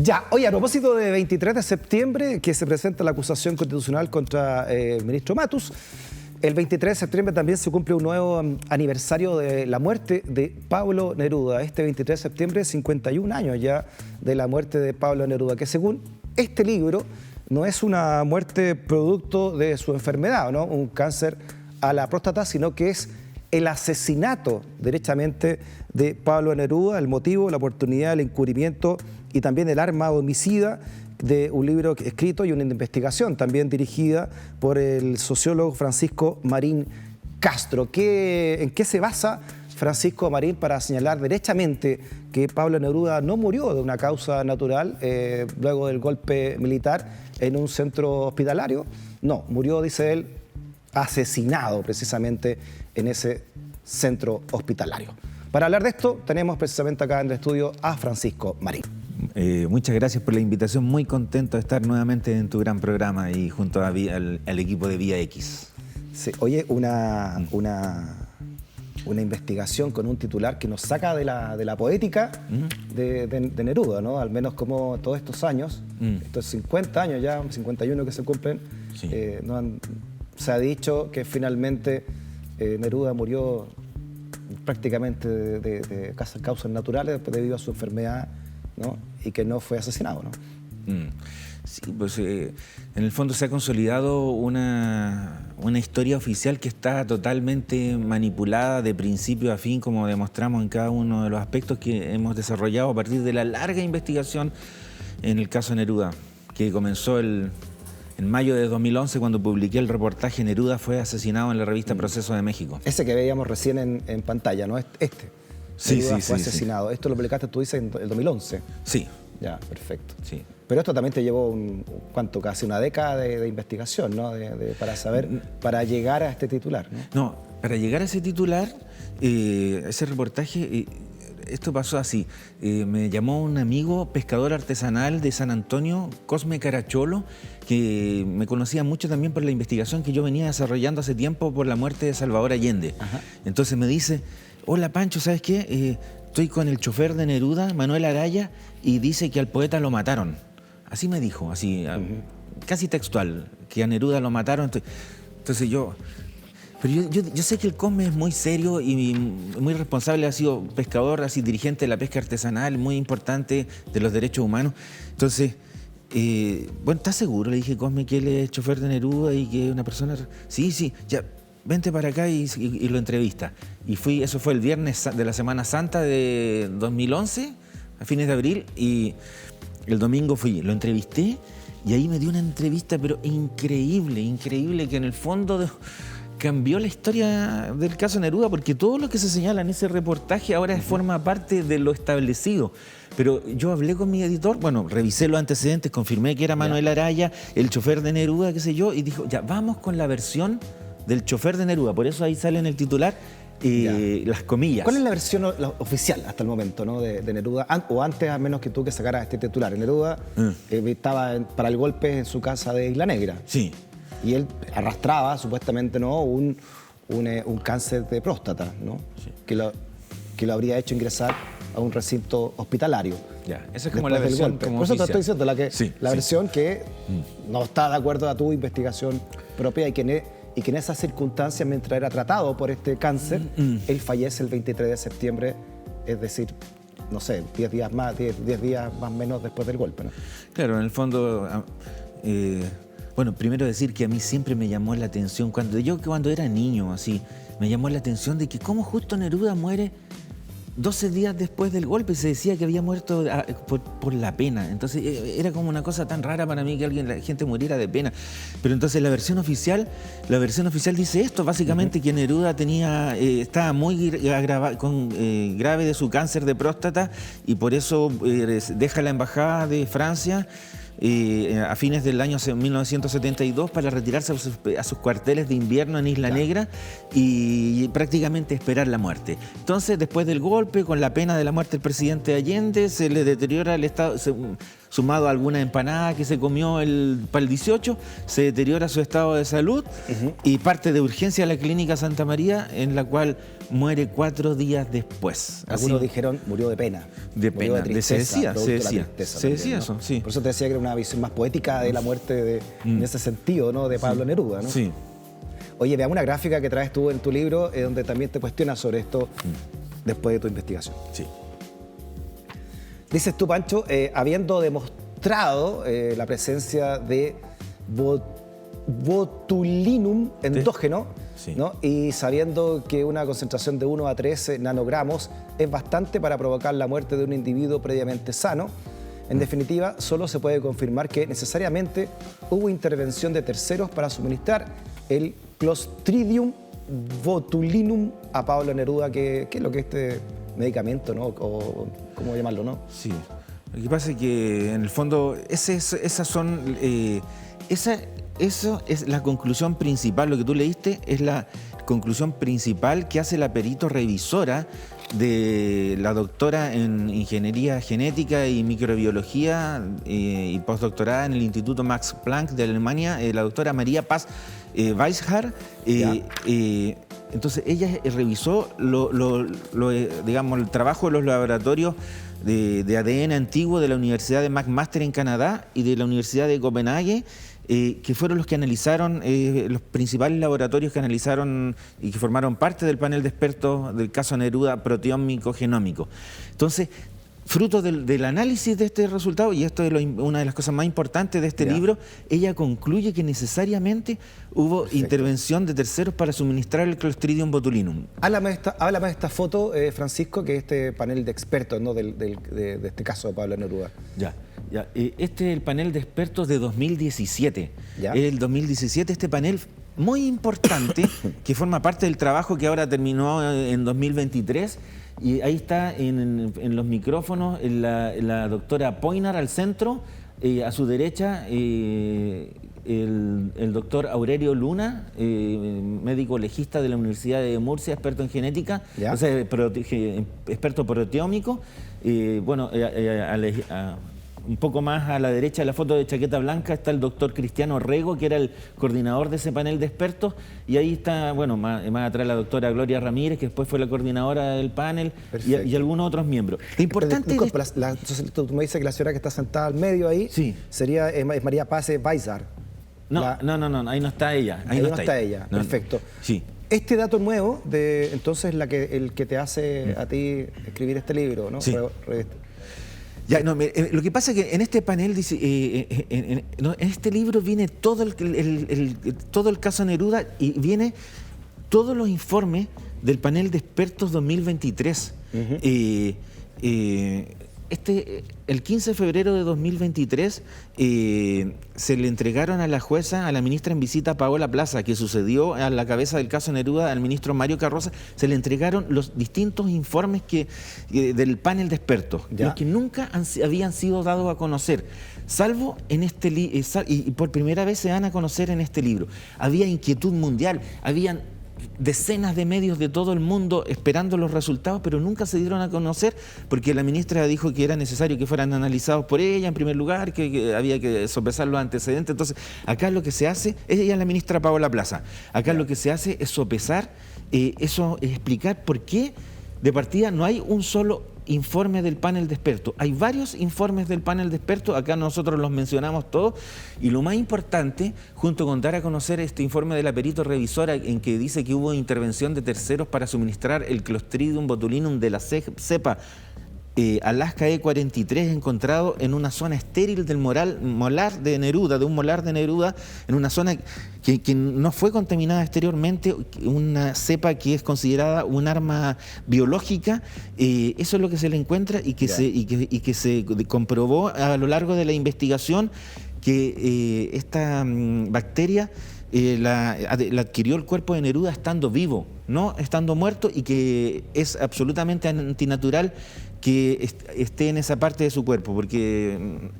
Ya, oye, a propósito de 23 de septiembre, que se presenta la acusación constitucional contra el ministro Matus, el 23 de septiembre también se cumple un nuevo aniversario de la muerte de Pablo Neruda. Este 23 de septiembre, 51 años ya de la muerte de Pablo Neruda, que según este libro no es una muerte producto de su enfermedad, ¿no? Un cáncer a la próstata, sino que es el asesinato derechamente de Pablo Neruda, el motivo, la oportunidad, el encubrimiento y también el arma homicida de un libro escrito y una investigación también dirigida por el sociólogo Francisco Marín Castro. ¿En qué se basa Francisco Marín para señalar derechamente que Pablo Neruda no murió de una causa natural luego del golpe militar en un centro hospitalario? No, murió, dice él, asesinado precisamente en ese centro hospitalario. Para hablar de esto, tenemos precisamente acá en el estudio a Francisco Marín. Muchas gracias por la invitación, muy contento de estar nuevamente en tu gran programa y junto al equipo de Vía X. Sí, oye, una investigación con un titular que nos saca de la poética de Neruda, ¿no? Al menos como todos estos años, estos 50 años ya, 51 que se cumplen, sí. Se ha dicho que finalmente Neruda murió prácticamente de causas naturales debido a su enfermedad, ¿no? Y que no fue asesinado, ¿no? Sí, pues en el fondo se ha consolidado una historia oficial que está totalmente manipulada de principio a fin, como demostramos en cada uno de los aspectos que hemos desarrollado a partir de la larga investigación en el caso Neruda, que comenzó en mayo de 2011, cuando publiqué el reportaje Neruda fue asesinado en la revista Proceso de México. Ese que veíamos recién en pantalla, ¿no? Sí, Neruda sí, fue sí, asesinado. sí. Esto lo publicaste, tú dices, en el 2011. Sí. Ya, perfecto. Sí. Pero esto también te llevó, ¿cuánto? Casi una década de investigación, ¿no? Para llegar a este titular, ¿no? No, para llegar a ese titular, ese reportaje, esto pasó así. Me llamó un amigo pescador artesanal de San Antonio, Cosme Caracholo, que me conocía mucho también por la investigación que yo venía desarrollando hace tiempo por la muerte de Salvador Allende. Ajá. Entonces me dice, hola Pancho, ¿sabes qué? Estoy con el chofer de Neruda, Manuel Araya, y dice que al poeta lo mataron. Así me dijo, así, casi textual, que a Neruda lo mataron. Entonces yo... Pero yo sé que el Cosme es muy serio y muy responsable, ha sido pescador, así dirigente de la pesca artesanal, muy importante de los derechos humanos. Entonces, bueno, ¿estás seguro? Le dije, Cosme, que él es chofer de Neruda y que es una persona... Sí, ya, vente para acá y lo entrevista. Y eso fue el viernes de la Semana Santa de 2011, a fines de abril, y el domingo lo entrevisté y ahí me dio una entrevista, pero increíble, que en el fondo... cambió la historia del caso Neruda, porque todo lo que se señala en ese reportaje ahora forma parte de lo establecido. Pero yo hablé con mi editor, bueno, revisé los antecedentes, confirmé que era Manuel Araya, el chofer de Neruda, qué sé yo, y dijo, ya, vamos con la versión del chofer de Neruda. Por eso ahí sale en el titular las comillas. ¿Cuál es la versión oficial hasta el momento, ¿no? de Neruda? O antes, al menos que tú que sacaras este titular. Neruda estaba para el golpe en su casa de Isla Negra. Sí. Y él arrastraba, supuestamente, ¿no? un cáncer de próstata, ¿no? Sí. Que lo habría hecho ingresar a un recinto hospitalario. Ya, esa es como la versión como por eso te estoy diciendo, la versión sí. que no está de acuerdo a tu investigación propia y que en esas circunstancias, mientras era tratado por este cáncer, él fallece el 23 de septiembre, es decir, no sé, 10 días más o menos después del golpe, ¿no? Claro, en el fondo... Bueno, primero decir que a mí siempre me llamó la atención, cuando era niño, así, me llamó la atención de que cómo justo Neruda muere 12 días después del golpe. Se decía que había muerto por la pena. Entonces era como una cosa tan rara para mí que la gente muriera de pena. Pero entonces la versión oficial dice esto, básicamente que Neruda estaba muy grave de su cáncer de próstata y por eso deja la embajada de Francia a fines del año 1972 para retirarse a sus cuarteles de invierno en Isla Negra y prácticamente esperar la muerte. Entonces, después del golpe, con la pena de la muerte del presidente Allende, se le deteriora el estado, sumado a alguna empanada que se comió para el 18, se deteriora su estado de salud y parte de urgencia a la clínica Santa María, en la cual muere 4 días después. Algunos dijeron murió de pena. De pena, se decía eso, ¿no? Sí. Por eso te decía que era una visión más poética de la muerte en ese sentido, ¿no? De Pablo Neruda, ¿no? Sí. Oye, veamos una gráfica que traes tú en tu libro, donde también te cuestionas sobre esto después de tu investigación. Sí. Dices tú, Pancho, habiendo demostrado la presencia de botulinum endógeno, Sí. ¿no? Y sabiendo que una concentración de 1 a 3 nanogramos es bastante para provocar la muerte de un individuo previamente sano, en definitiva, solo se puede confirmar que necesariamente hubo intervención de terceros para suministrar el Clostridium botulinum a Pablo Neruda, que es lo que este medicamento, ¿no? O cómo llamarlo, ¿no? Sí. Lo que pasa es que, en el fondo, eso es la conclusión principal. Lo que tú leíste es la conclusión principal que hace la perito revisora de la doctora en Ingeniería Genética y Microbiología y postdoctorada en el Instituto Max Planck de Alemania, la doctora María Paz Weishar. Entonces ella revisó digamos, el trabajo de los laboratorios de ADN antiguo de la Universidad de McMaster en Canadá y de la Universidad de Copenhague, que fueron los que analizaron, los principales laboratorios que analizaron y que formaron parte del panel de expertos del caso Neruda proteómico-genómico. Entonces, fruto del análisis de este resultado, y esto es una de las cosas más importantes de este libro, ella concluye que necesariamente hubo intervención de terceros para suministrar el Clostridium botulinum. Háblame de esta foto, Francisco, que es este panel de expertos, ¿no? de este caso de Pablo Neruda. Ya. Este es el panel de expertos de 2017. ¿Ya? El 2017, este panel muy importante, que forma parte del trabajo que ahora terminó en 2023. Y ahí está en los micrófonos la doctora Poinar al centro, a su derecha el doctor Aurelio Luna, médico legista de la Universidad de Murcia, experto en genética, o sea, experto proteómico. Un poco más a la derecha de la foto de chaqueta blanca está el doctor Cristiano Rego, que era el coordinador de ese panel de expertos, y ahí está, más atrás la doctora Gloria Ramírez, que después fue la coordinadora del panel, y algunos otros miembros. Lo importante entonces tú me dices que la señora que está sentada al medio ahí sería es María Paz Weishar. No, ahí no está ella. Ahí no está ella. Perfecto. Sí. Este dato nuevo, entonces el que te hace a ti escribir este libro, ¿no? Sí. Lo que pasa es que en este panel dice, en este libro viene todo el caso Neruda y viene todos los informes del panel de expertos 2023. El 15 de febrero de 2023 se le entregaron a la jueza, a la ministra en visita Paola Plaza, que sucedió a la cabeza del caso Neruda al ministro Mario Carroza, se le entregaron los distintos informes del panel de expertos, los que nunca habían sido dados a conocer, salvo en este libro, y por primera vez se dan a conocer en este libro. Había inquietud mundial, habían decenas de medios de todo el mundo esperando los resultados, pero nunca se dieron a conocer porque la ministra dijo que era necesario que fueran analizados por ella en primer lugar, que había que sopesar los antecedentes. Entonces, acá lo que se hace, ella es la ministra Paola Plaza, acá lo que se hace es sopesar, explicar por qué de partida no hay un solo informe del panel de expertos. Hay varios informes del panel de expertos, acá nosotros los mencionamos todos, y lo más importante, junto con dar a conocer este informe de la perito revisora en que dice que hubo intervención de terceros para suministrar el Clostridium botulinum de la cepa Alaska E43 encontrado en una zona estéril del molar de Neruda, en una zona que no fue contaminada exteriormente, una cepa que es considerada un arma biológica. Eso es lo que se le encuentra y que se comprobó a lo largo de la investigación que esta bacteria la adquirió el cuerpo de Neruda estando vivo, no estando muerto, y que es absolutamente antinatural que esté en esa parte de su cuerpo, porque,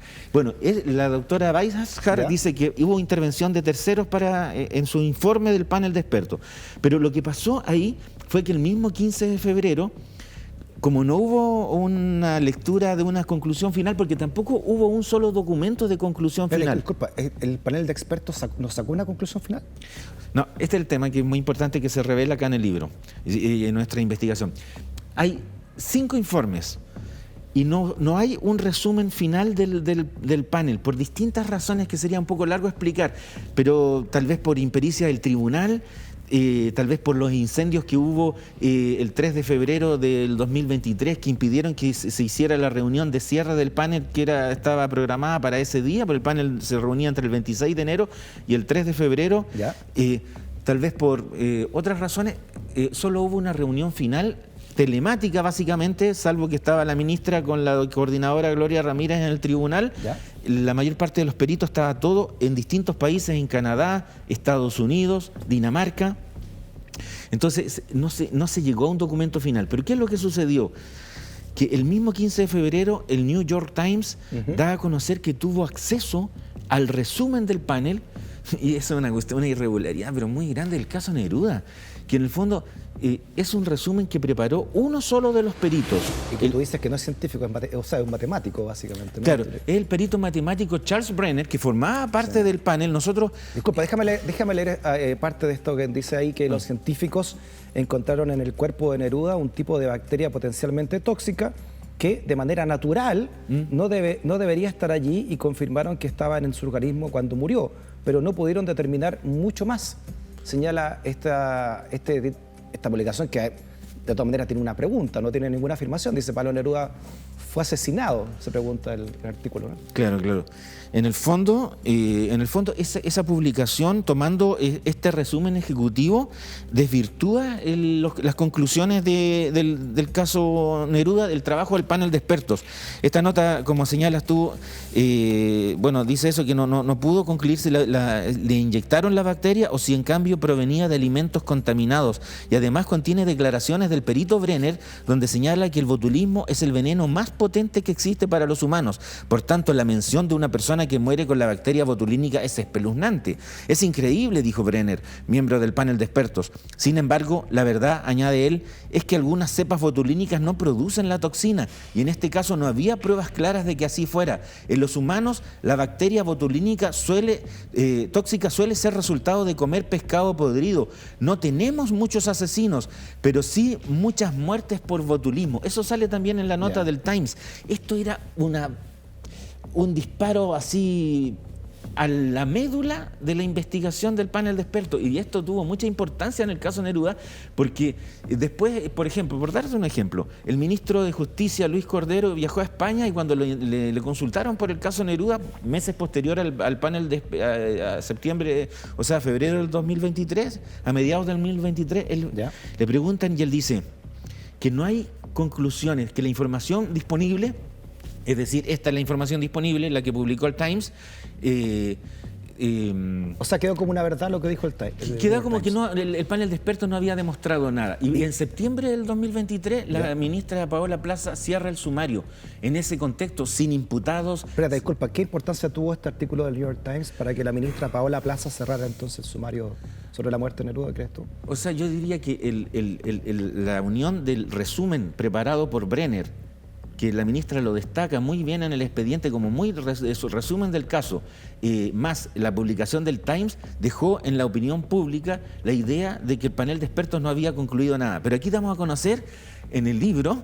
la doctora Weishar dice que hubo intervención de terceros en su informe del panel de expertos, pero lo que pasó ahí fue que el mismo 15 de febrero como no hubo una lectura de una conclusión final, porque tampoco hubo un solo documento de conclusión final. Disculpa, ¿el panel de expertos nos sacó una conclusión final? No, este es el tema que es muy importante, que se revela acá en el libro y en nuestra investigación. Hay 5 informes y no hay un resumen final del panel, por distintas razones que sería un poco largo explicar, pero tal vez por impericia del tribunal, tal vez por los incendios que hubo el 3 de febrero del 2023 que impidieron que se hiciera la reunión de cierre del panel que estaba programada para ese día, pero el panel se reunía entre el 26 de enero y el 3 de febrero. ¿Ya? Tal vez por otras razones, solo hubo una reunión final telemática básicamente, salvo que estaba la ministra con la coordinadora Gloria Ramírez en el tribunal. ¿Ya? La mayor parte de los peritos estaba todo en distintos países, en Canadá, Estados Unidos, Dinamarca. Entonces no se llegó a un documento final. Pero ¿qué es lo que sucedió? Que el mismo 15 de febrero el New York Times da a conocer que tuvo acceso al resumen del panel, y eso es una irregularidad, pero muy grande del caso Neruda, que en el fondo es un resumen que preparó uno solo de los peritos. Y que tú dices que no es científico, es un matemático, básicamente, ¿no? Claro, es el perito matemático Charles Brenner, que formaba parte del panel. Nosotros... Disculpa, déjame leer parte de esto que dice ahí, que los científicos encontraron en el cuerpo de Neruda un tipo de bacteria potencialmente tóxica que de manera natural no debería estar allí, y confirmaron que estaba en su organismo cuando murió, pero no pudieron determinar mucho más. Señala esta publicación, que de todas maneras tiene una pregunta, no tiene ninguna afirmación. Dice: Pablo Neruda fue asesinado, se pregunta el artículo, ¿no? Claro. En el fondo esa publicación, tomando este resumen ejecutivo, desvirtúa las conclusiones del caso Neruda, del trabajo del panel de expertos. Esta nota, como señalas tú, dice eso, que no pudo concluir si le inyectaron la bacteria o si en cambio provenía de alimentos contaminados. Y además contiene declaraciones del perito Brenner, donde señala que el botulismo es el veneno más potente que existe para los humanos. Por tanto, la mención de una persona que muere con la bacteria botulínica es espeluznante. Es increíble, dijo Brenner, miembro del panel de expertos. Sin embargo, la verdad, añade él, es que algunas cepas botulínicas no producen la toxina, y en este caso no había pruebas claras de que así fuera. En los humanos, la bacteria botulínica tóxica suele ser resultado de comer pescado podrido. No tenemos muchos asesinos, pero sí muchas muertes por botulismo. Eso sale también en la nota del Times. Esto era un disparo así a la médula de la investigación del panel de expertos, y esto tuvo mucha importancia en el caso Neruda, porque después, por ejemplo, por darte un ejemplo, el ministro de Justicia, Luis Cordero, viajó a España, y cuando le consultaron por el caso Neruda, meses posterior al panel a septiembre, o sea, febrero del 2023, a mediados del 2023, le preguntan, y él dice que no hay conclusiones, que la información disponible, es decir, esta es la información disponible, la que publicó el Times. O sea, quedó como una verdad lo que dijo el Times. Quedó como que el panel de expertos no había demostrado nada. Y en septiembre del 2023, la ministra Paola Plaza cierra el sumario. En ese contexto, sin imputados... Espérate, disculpa, ¿qué importancia tuvo este artículo del New York Times para que la ministra Paola Plaza cerrara entonces el sumario sobre la muerte de Neruda, crees tú? O sea, yo diría que la unión del resumen preparado por Brenner, que la ministra lo destaca muy bien en el expediente como muy resumen del caso, más la publicación del Times, dejó en la opinión pública la idea de que el panel de expertos no había concluido nada. Pero aquí damos a conocer, en el libro,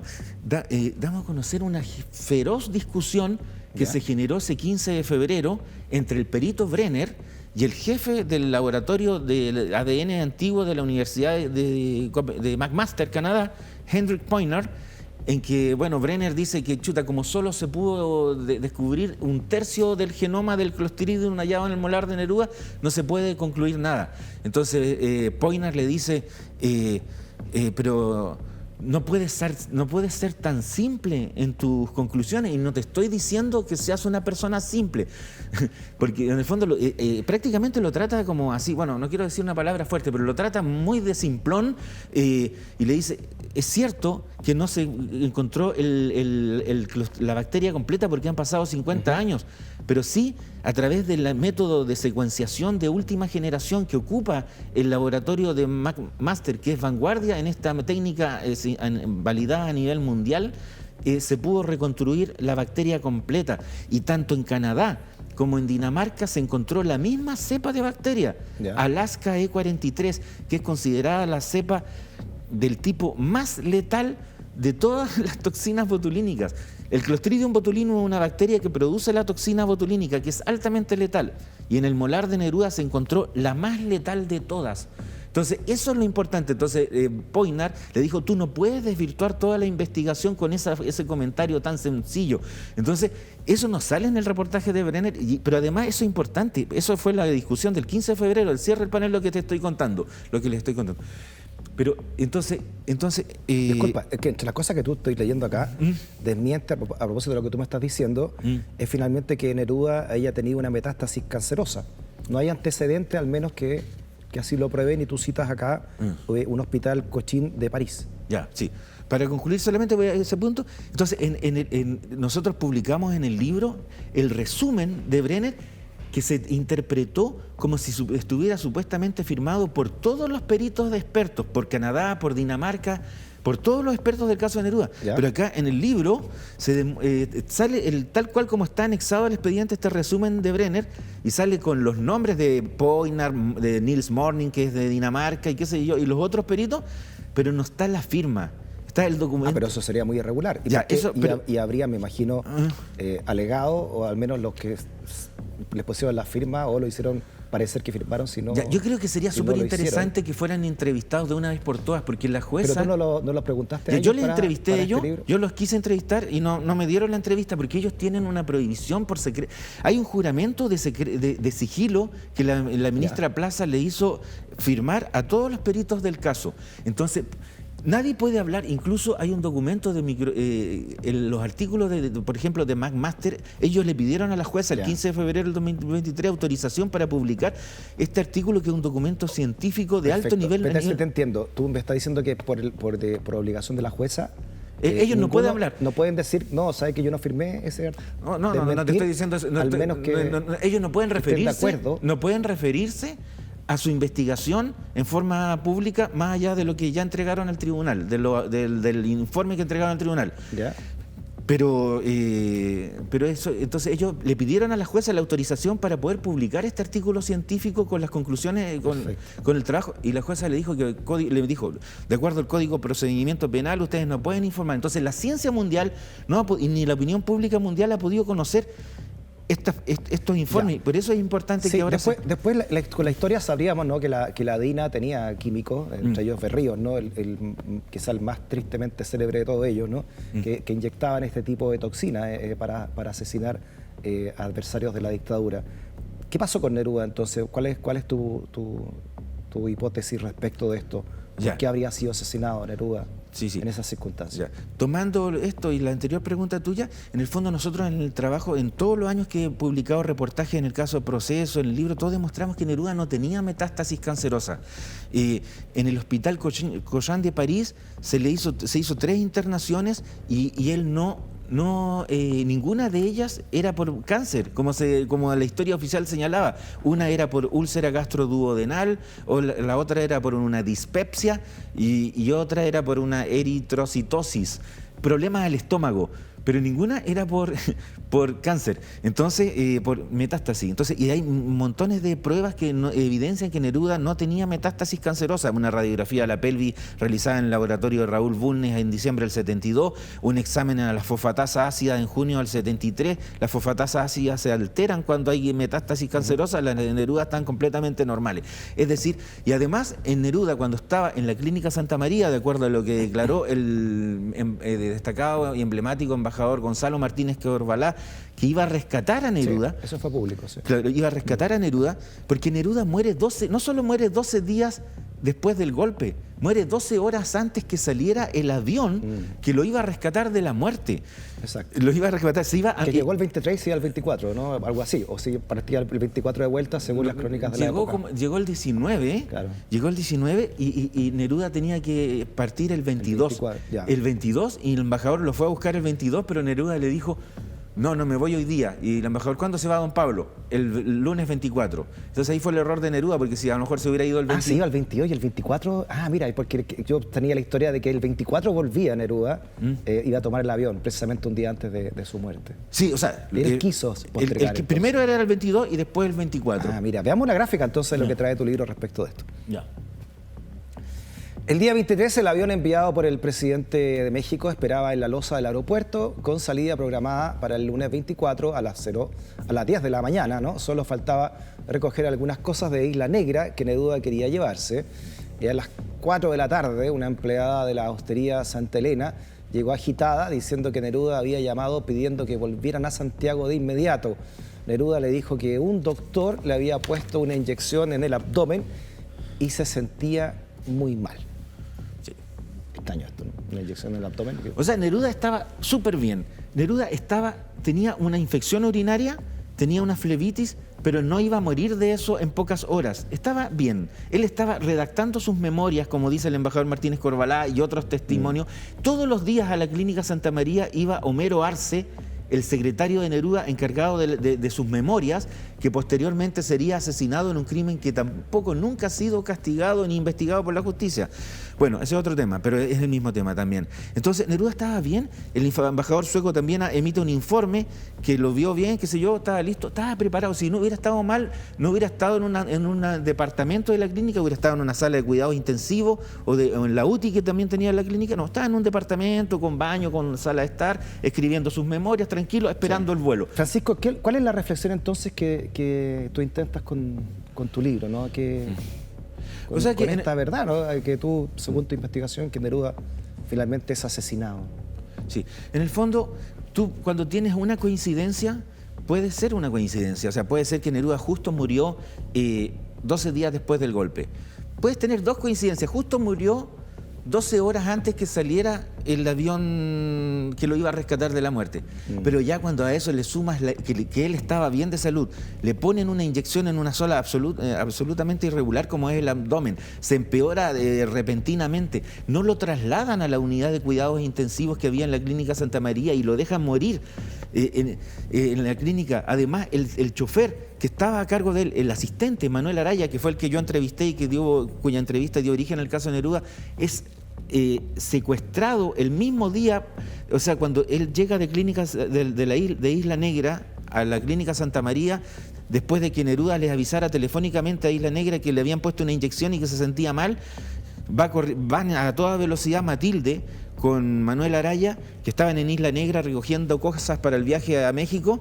damos a conocer una feroz discusión que se generó ese 15 de febrero entre el perito Brenner y el jefe del laboratorio de ADN antiguo de la Universidad de McMaster, Canadá, Hendrik Poinar, en que, Brenner dice que, como solo se pudo descubrir un tercio del genoma del Clostridium hallado en el molar de Neruda, no se puede concluir nada. Entonces, Poinar le dice, pero no puedes ser tan simple en tus conclusiones, y no te estoy diciendo que seas una persona simple, porque en el fondo prácticamente lo trata como así, no quiero decir una palabra fuerte, pero lo trata muy de simplón, y le dice, es cierto que no se encontró la bacteria completa porque han pasado 50 años, pero sí a través del método de secuenciación de última generación que ocupa el laboratorio de McMaster, que es vanguardia en esta técnica validada a nivel mundial, se pudo reconstruir la bacteria completa. Y tanto en Canadá como en Dinamarca se encontró la misma cepa de bacteria, Alaska E43, que es considerada la cepa del tipo más letal de todas las toxinas botulínicas. El Clostridium botulinum es una bacteria que produce la toxina botulínica, que es altamente letal. Y en el molar de Neruda se encontró la más letal de todas. Entonces, eso es lo importante. Entonces, Poinar le dijo, tú no puedes desvirtuar toda la investigación con ese comentario tan sencillo. Entonces, eso no sale en el reportaje de Brenner, pero además eso es importante. Eso fue la discusión del 15 de febrero, el cierre del panel, lo que les estoy contando. Pero entonces disculpa, es que entre las cosas que tú estoy leyendo acá, desmiente a propósito de lo que tú me estás diciendo, es finalmente que Neruda haya tenido una metástasis cancerosa. No hay antecedente, al menos que así lo prueben, y tú citas acá un hospital Cochin de París. Ya, sí. Para concluir solamente voy a ese punto. Entonces, nosotros publicamos en el libro el resumen de Brenner, que se interpretó como si estuviera supuestamente firmado por todos los peritos de expertos, por Canadá, por Dinamarca, por todos los expertos del caso de Neruda. ¿Ya? Pero acá en el libro sale tal cual como está anexado al expediente este resumen de Brenner, y sale con los nombres de Poinar, de Niels Morning, que es de Dinamarca, y qué sé yo, y los otros peritos, pero no está la firma. Está el documento. Pero eso sería muy irregular. Y habría, me imagino, alegado, o al menos los que les pusieron la firma o lo hicieron parecer que firmaron, si no. Yo creo que sería súper interesante que fueran entrevistados de una vez por todas, porque la jueza. Pero tú no lo preguntaste a ellos. Yo les entrevisté a ellos, yo los quise entrevistar y no me dieron la entrevista porque ellos tienen una prohibición por secreto. Hay un juramento de sigilo que la ministra Plaza le hizo firmar a todos los peritos del caso. Entonces, nadie puede hablar. Incluso hay un documento de los artículos, por ejemplo, de McMaster. Ellos le pidieron a la jueza el 15 de febrero del 2023 autorización para publicar este artículo, que es un documento científico de alto nivel. Te entiendo. Tú me estás diciendo que por obligación de la jueza. Ellos no pueden hablar. No pueden decir, no, ¿sabes que yo no firmé ese artículo? No te estoy diciendo eso. Al menos que ellos no pueden referirse. De acuerdo. No pueden referirse a su investigación en forma pública, más allá de lo que ya entregaron al tribunal, del informe que entregaron al tribunal. ¿Ya? Pero eso, entonces ellos le pidieron a la jueza la autorización para poder publicar este artículo científico con las conclusiones, con el trabajo, y la jueza le dijo que de acuerdo al Código de Procedimiento Penal, ustedes no pueden informar. Entonces la ciencia mundial ni la opinión pública mundial ha podido conocer estos informes. Por eso es importante que ahora... Después con la historia sabríamos, ¿no?, que la DINA tenía químicos, entre ellos Berríos, ¿no?, quizá el más tristemente célebre de todos ellos, ¿no?, que inyectaban este tipo de toxinas para asesinar adversarios de la dictadura. ¿Qué pasó con Neruda entonces? ¿Cuál es tu hipótesis respecto de esto? ¿Por qué habría sido asesinado Neruda? En esas circunstancias. Tomando esto y la anterior pregunta tuya, en el fondo nosotros en el trabajo, en todos los años que he publicado reportajes en el caso de Proceso, en el libro, todos demostramos que Neruda no tenía metástasis cancerosa. En el hospital Cochin de París se hizo 3 internaciones y él ninguna de ellas era por cáncer, como la historia oficial señalaba. Una era por úlcera gastroduodenal, o la otra era por una dispepsia y otra era por una eritrocitosis, problemas al estómago, pero ninguna era por cáncer, entonces por metástasis. Entonces, y hay montones de pruebas que evidencian que Neruda no tenía metástasis cancerosa. Una radiografía de la pelvis realizada en el laboratorio de Raúl Bulnes en diciembre del 72, un examen a la fosfatasa ácida en junio del 73. Las fosfatasas ácidas se alteran cuando hay metástasis cancerosa, las de Neruda están completamente normales. Es decir, y además en Neruda, cuando estaba en la Clínica Santa María, de acuerdo a lo que declaró el destacado y emblemático embajador Gonzalo Martínez Corbalá, que iba a rescatar a Neruda. Sí, eso fue público, sí. Claro, iba a rescatar a Neruda, porque Neruda no solo muere 12 días después del golpe, muere 12 horas antes que saliera el avión que lo iba a rescatar de la muerte. Exacto. Lo iba a rescatar. Que llegó el 23 y al 24, ¿no? Algo así. O si partía el 24 de vuelta, según las crónicas de la época. Llegó el 19, claro. Llegó el 19 y Neruda tenía que partir el 22. El 22, y el embajador lo fue a buscar el 22, pero Neruda le dijo: No, me voy hoy día. Y a lo mejor, ¿cuándo se va don Pablo? El lunes 24. Entonces ahí fue el error de Neruda, porque si a lo mejor se hubiera ido el 20... se iba el 22 y el 24... mira, porque yo tenía la historia de que el 24 volvía Neruda, iba a tomar el avión, precisamente un día antes de su muerte. Sí, o sea... Él quiso postergar, el que primero era el 22 y después el 24. Mira, veamos una gráfica entonces de lo que trae tu libro respecto de esto. Ya. El día 23, el avión enviado por el presidente de México esperaba en la losa del aeropuerto con salida programada para el lunes 24 a las 10 de la mañana, ¿no? Solo faltaba recoger algunas cosas de Isla Negra que Neruda quería llevarse. Y a las 4 de la tarde, una empleada de la hostería Santa Elena llegó agitada diciendo que Neruda había llamado pidiendo que volvieran a Santiago de inmediato. Neruda le dijo que un doctor le había puesto una inyección en el abdomen y se sentía muy mal. Extraño esto, ¿no? Una inyección en el abdomen. O sea, Neruda estaba súper bien. Neruda tenía una infección urinaria, tenía una flebitis, pero no iba a morir de eso en pocas horas. Estaba bien. Él estaba redactando sus memorias, como dice el embajador Martínez Corbalá y otros testimonios. Todos los días a la Clínica Santa María iba Homero Arce, el secretario de Neruda, encargado de sus memorias, que posteriormente sería asesinado en un crimen que tampoco nunca ha sido castigado ni investigado por la justicia. Bueno, ese es otro tema, pero es el mismo tema también. Entonces, Neruda estaba bien, el embajador sueco también emite un informe que lo vio bien, qué sé yo, estaba listo, estaba preparado. Si no hubiera estado mal, no hubiera estado en un departamento de la clínica, hubiera estado en una sala de cuidados intensivos o en la UTI que también tenía la clínica. No, estaba en un departamento con baño, con sala de estar, escribiendo sus memorias, tranquilo, esperando el vuelo. Francisco, ¿cuál es la reflexión entonces que tú intentas con tu libro, ¿no? Con esta verdad, ¿no? Que tú, según tu investigación, que Neruda finalmente es asesinado. Sí, en el fondo, tú cuando tienes una coincidencia, puede ser una coincidencia, o sea, puede ser que Neruda justo murió 12 días después del golpe. Puedes tener dos coincidencias, justo murió 12 horas antes que saliera el avión que lo iba a rescatar de la muerte. Pero ya cuando a eso le sumas que él estaba bien de salud, le ponen una inyección en una zona absolutamente irregular como es el abdomen, se empeora repentinamente, no lo trasladan a la unidad de cuidados intensivos que había en la Clínica Santa María y lo dejan morir en la clínica. Además, el chofer que estaba a cargo de él, el asistente Manuel Araya, que fue el que yo entrevisté y cuya entrevista dio origen al caso de Neruda, es secuestrado el mismo día, o sea, cuando él llega de clínicas de Isla Negra a la Clínica Santa María, después de que Neruda les avisara telefónicamente a Isla Negra que le habían puesto una inyección y que se sentía mal, van a toda velocidad Matilde con Manuel Araya, que estaban en Isla Negra recogiendo cosas para el viaje a México.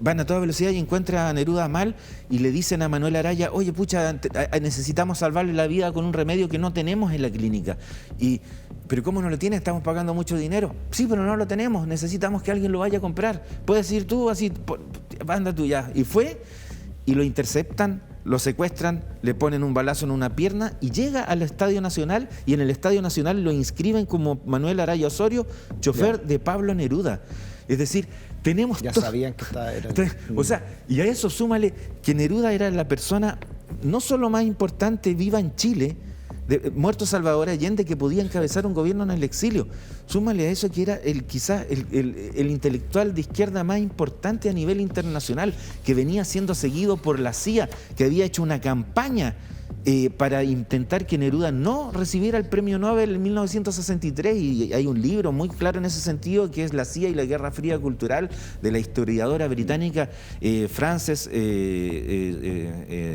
Van a toda velocidad y encuentran a Neruda mal y le dicen a Manuel Araya, oye, pucha, necesitamos salvarle la vida con un remedio que no tenemos en la clínica. ¿Pero cómo no lo tiene? Estamos pagando mucho dinero. Sí, pero no lo tenemos, necesitamos que alguien lo vaya a comprar. Puedes ir tú, así, anda tú ya. Y fue, y lo interceptan, lo secuestran, le ponen un balazo en una pierna y llega al Estadio Nacional, y en el Estadio Nacional lo inscriben como Manuel Araya Osorio, chofer de Pablo Neruda. Es decir, tenemos... Ya sabían que era... O sea, y a eso súmale que Neruda era la persona no solo más importante viva en Chile, muerto Salvador Allende, que podía encabezar un gobierno en el exilio. Súmale a eso que era quizás el intelectual de izquierda más importante a nivel internacional, que venía siendo seguido por la CIA, que había hecho una campaña para intentar que Neruda no recibiera el premio Nobel en 1963, y hay un libro muy claro en ese sentido, que es La CIA y la Guerra Fría Cultural, de la historiadora británica Frances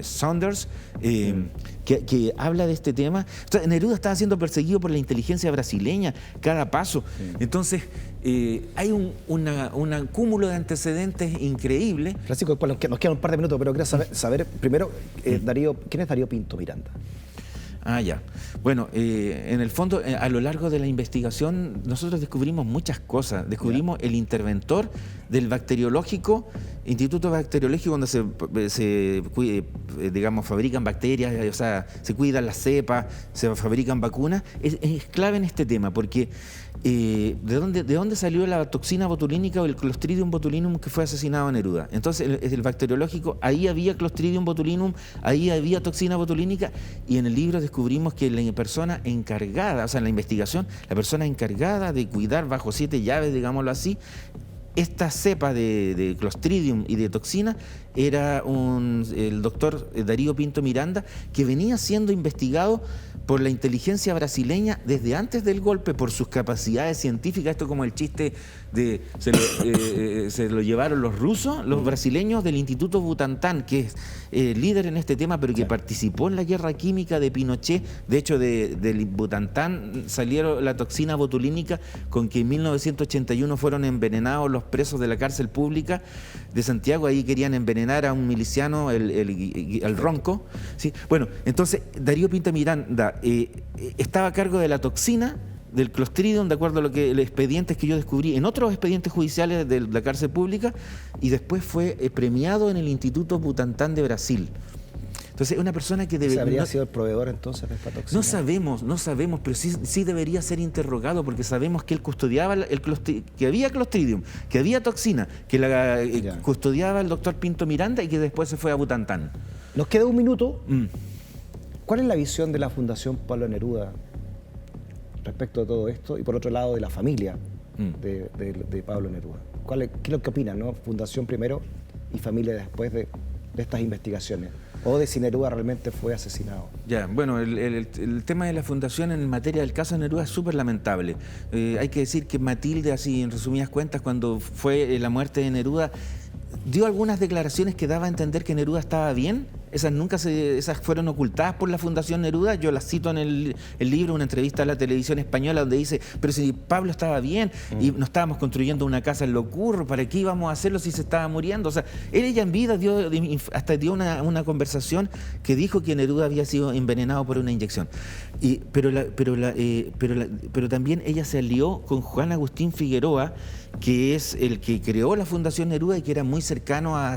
Saunders, que habla de este tema. Entonces, Neruda estaba siendo perseguido por la inteligencia brasileña cada paso. Entonces, hay un cúmulo de antecedentes increíble. Francisco, nos quedan un par de minutos, pero quiero saber primero, Darío, ¿quién es Darío Pinto Miranda? Ya. Bueno, en el fondo, a lo largo de la investigación, nosotros descubrimos muchas cosas. Descubrimos el interventor del bacteriológico, Instituto Bacteriológico, donde se fabrican bacterias, o sea, se cuidan las cepas, se fabrican vacunas. Es clave en este tema, porque ¿de dónde salió la toxina botulínica o el Clostridium botulinum que fue asesinado a Neruda? Entonces, el bacteriológico, ahí había Clostridium botulinum, ahí había toxina botulínica, y en el libro descubrimos que la persona encargada, o sea, en la investigación, la persona encargada de cuidar bajo 7 llaves, digámoslo así, esta cepa de Clostridium y de toxina era el doctor Darío Pinto Miranda, que venía siendo investigado por la inteligencia brasileña desde antes del golpe por sus capacidades científicas. Esto como el chiste de se lo llevaron los rusos, los brasileños del Instituto Butantan, que es líder en este tema, pero que participó en la guerra química de Pinochet. De hecho, del Butantan salieron la toxina botulínica con que en 1981 fueron envenenados los presos de la cárcel pública de Santiago. Ahí querían envenenar a un miliciano, el Ronco, ¿sí? Bueno, entonces Darío Pinto Miranda estaba a cargo de la toxina del Clostridium, de acuerdo a lo que los expedientes que yo descubrí en otros expedientes judiciales de la cárcel pública, y después fue premiado en el Instituto Butantan de Brasil. Entonces, es una persona que debería... ¿Habría sido el proveedor entonces de esta toxina? No sabemos, pero sí debería ser interrogado, porque sabemos que él custodiaba que había Clostridium, que había toxina, que la custodiaba el doctor Pinto Miranda y que después se fue a Butantan. Nos queda un minuto. ¿Cuál es la visión de la Fundación Pablo Neruda respecto de todo esto? Y por otro lado, de la familia de Pablo Neruda. ¿Qué es lo que opinan, no? Fundación primero y familia después de estas investigaciones. O de si Neruda realmente fue asesinado. Ya, bueno, el tema de la fundación en materia del caso de Neruda es súper lamentable. Hay que decir que Matilde, así en resumidas cuentas, cuando fue la muerte de Neruda, dio algunas declaraciones que daba a entender que Neruda estaba bien. Esas fueron ocultadas por la Fundación Neruda. Yo las cito en el libro, una entrevista a la televisión española, donde dice: pero si Pablo estaba bien y no estábamos construyendo una casa en Locurro, ¿para qué íbamos a hacerlo si se estaba muriendo? O sea, él ya en vida hasta dio una conversación que dijo que Neruda había sido envenenado por una inyección. Pero también ella se alió con Juan Agustín Figueroa, que es el que creó la Fundación Neruda y que era muy cercano a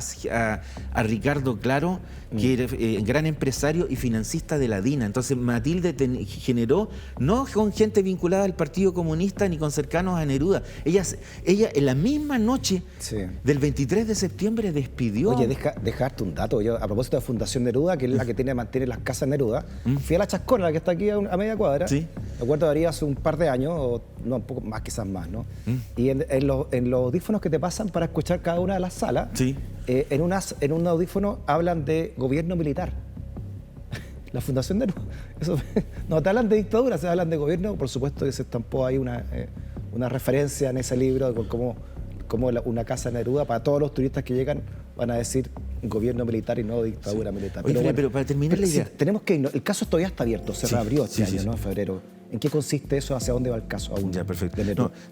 Ricardo Claro, que era gran empresario y financista de la DINA. Entonces Matilde generó, no con gente vinculada al Partido Comunista ni con cercanos a Neruda. Ella en la misma noche del 23 de septiembre despidió... Oye, dejarte un dato. Yo, a propósito de Fundación Neruda, que es la que mantiene las casas Neruda, fui a la Chascona, la que está aquí a media cuadra. Sí. Recuerdo, haría hace un par de años, o no, un poco más, quizás más, ¿no? Y en los audífonos que te pasan para escuchar cada una de las salas, en un audífono hablan de gobierno militar. La Fundación Neruda. No te hablan de dictadura, se hablan de gobierno. Por supuesto que se estampó ahí una referencia en ese libro con cómo una casa Neruda, para todos los turistas que llegan, van a decir gobierno militar y no dictadura militar. Oye, pero para terminar la idea... tenemos que irnos. El caso todavía está abierto, se reabrió este año, ¿no? En febrero. ¿En qué consiste eso? ¿Hacia dónde va el caso aún? Ya, perfecto.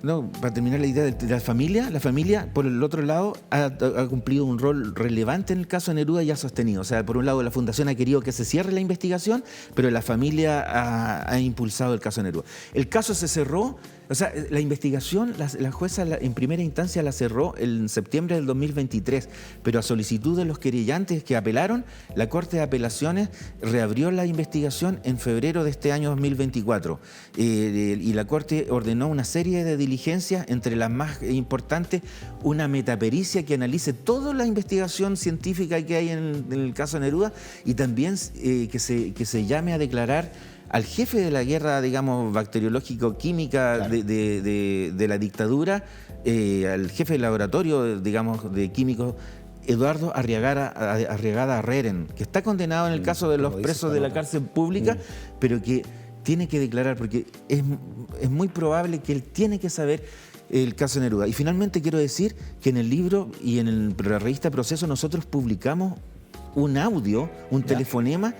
No, para terminar la idea de la familia, por el otro lado, ha cumplido un rol relevante en el caso de Neruda y ha sostenido. O sea, por un lado, la Fundación ha querido que se cierre la investigación, pero la familia ha impulsado el caso de Neruda. El caso se cerró, o sea, la investigación, la jueza en primera instancia la cerró en septiembre del 2023, pero a solicitud de los querellantes que apelaron, la Corte de Apelaciones reabrió la investigación en febrero de este año 2024. Y la Corte ordenó una serie de diligencias, entre las más importantes, una metapericia que analice toda la investigación científica que hay en el caso de Neruda, y también que se llame a declarar al jefe de la guerra, digamos, bacteriológico-química de la dictadura, al jefe del laboratorio, digamos, de químicos, Eduardo Arriagada Reren, que está condenado en el caso de los presos de la cárcel pública, pero que tiene que declarar, porque es muy probable que él tiene que saber el caso de Neruda. Y finalmente quiero decir que en el libro y en la revista Proceso nosotros publicamos un audio, un telefonema,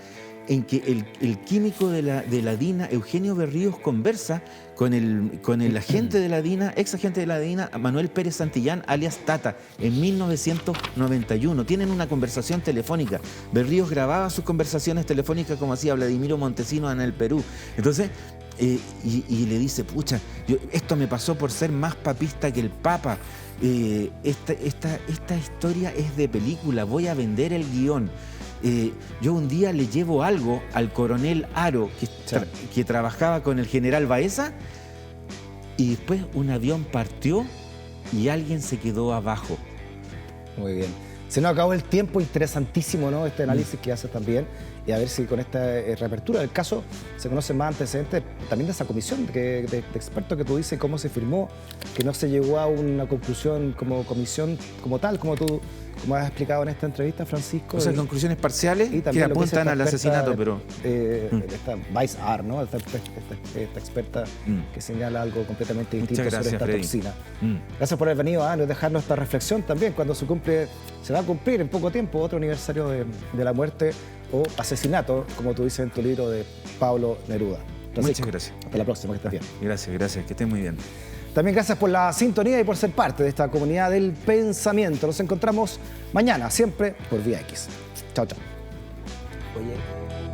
en que el químico de la DINA, Eugenio Berríos, conversa con el agente de la DINA, ex agente de la DINA, Manuel Pérez Santillán, alias Tata, en 1991. Tienen una conversación telefónica. Berríos grababa sus conversaciones telefónicas como hacía Vladimiro Montesinos en el Perú. Entonces, y le dice: pucha, esto me pasó por ser más papista que el Papa. Esta historia es de película, voy a vender el guión. Yo un día le llevo algo al coronel Haro, que trabajaba con el general Baeza, y después un avión partió y alguien se quedó abajo. Muy bien. Se nos acabó el tiempo, interesantísimo, ¿no? Este análisis que haces también. y a ver si con esta reapertura del caso se conocen más antecedentes también de esa comisión de expertos que tú dices, cómo se firmó, que no se llegó a una conclusión como comisión como tal, como has explicado en esta entrevista, Francisco. O sea, conclusiones parciales y que apuntan al asesinato, pero... Esta Vice Ar, ¿no? Esta experta que señala algo completamente distinto sobre esta toxina. Gracias por haber venido a dejarnos esta reflexión también cuando se va a cumplir en poco tiempo otro aniversario de la muerte o asesinato, como tú dices en tu libro, de Pablo Neruda. Muchas gracias. Hasta la próxima, que estés bien. Gracias, que estés muy bien. También gracias por la sintonía y por ser parte de esta comunidad del pensamiento. Nos encontramos mañana, siempre por Vía X. Chao, chao. Oye.